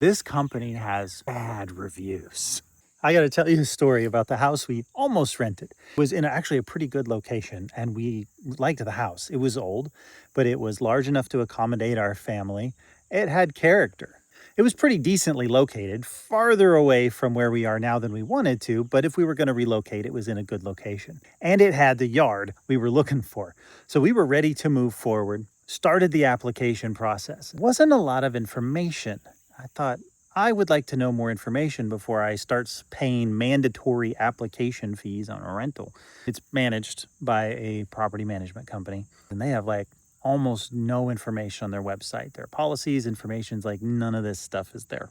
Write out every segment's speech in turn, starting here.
This company has bad reviews. I got to tell you a story about the house we almost rented. It was in actually a pretty good location, and we liked the house. It was old, but it was large enough to accommodate our family. It had character. It was pretty decently located, farther away from where we are now than we wanted to, but if we were going to relocate, it was in a good location. And it had the yard we were looking for. So we were ready to move forward, started the application process. It wasn't a lot of information. I thought, I would like to know more information before I start paying mandatory application fees on a rental. It's managed by a property management company, and they have like almost no information on their website. Their policies, information's like none of this stuff is there,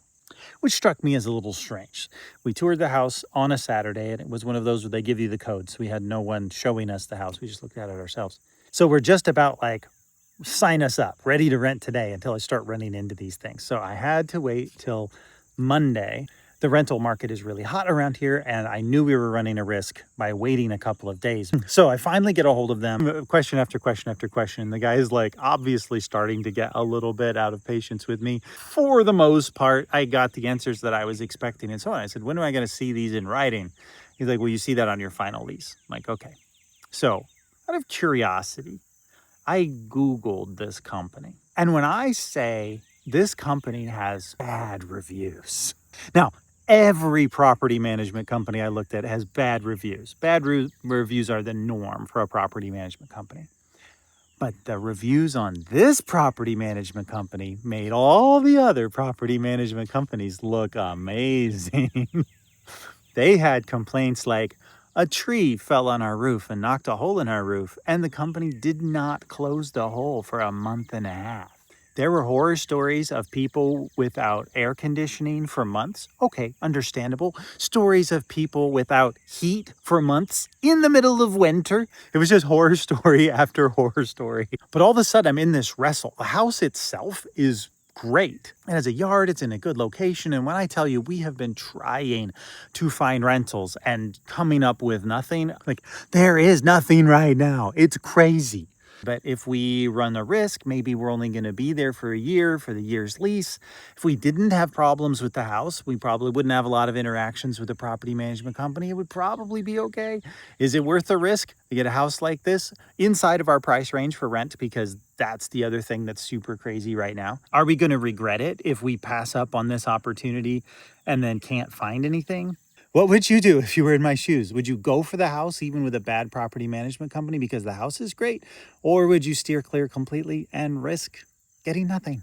which struck me as a little strange. We toured the house on a Saturday, and it was one of those where they give you the codes. We had no one showing us the house. We just looked at it ourselves. So we're just about like, sign us up, ready to rent today until I start running into these things. So I had to wait till Monday. The rental market is really hot around here, and I knew we were running a risk by waiting a couple of days. So I finally get a hold of them, question after question after question. The guy is like obviously starting to get a little bit out of patience with me. For the most part, I got the answers that I was expecting and so on. I said, when am I going to see these in writing? He's like, well, you see that on your final lease. I'm like, okay. So out of curiosity, I Googled this company. And when I say this company has bad reviews, now, every property management company I looked at has bad reviews. Bad reviews are the norm for a property management company. But the reviews on this property management company made all the other property management companies look amazing. They had complaints like, a tree fell on our roof and knocked a hole in our roof, and the company did not close the hole for a month and a half. There were horror stories of people without air conditioning for months. Okay, understandable. Stories of people without heat for months in the middle of winter. It was just horror story after horror story. But all of a sudden, I'm in this wrestle. The house itself is great. It has a yard, it's in a good location. And when I tell you, we have been trying to find rentals and coming up with nothing, like there is nothing right now. It's crazy. But if we run a risk, maybe we're only going to be there for a year, for the year's lease. If we didn't have problems with the house, we probably wouldn't have a lot of interactions with the property management company. It would probably be okay. Is it worth the risk to get a house like this inside of our price range for rent? Because that's the other thing that's super crazy right now. Are we going to regret it if we pass up on this opportunity and then can't find anything? What would you do if you were in my shoes? Would you go for the house even with a bad property management company because the house is great? Or would you steer clear completely and risk getting nothing?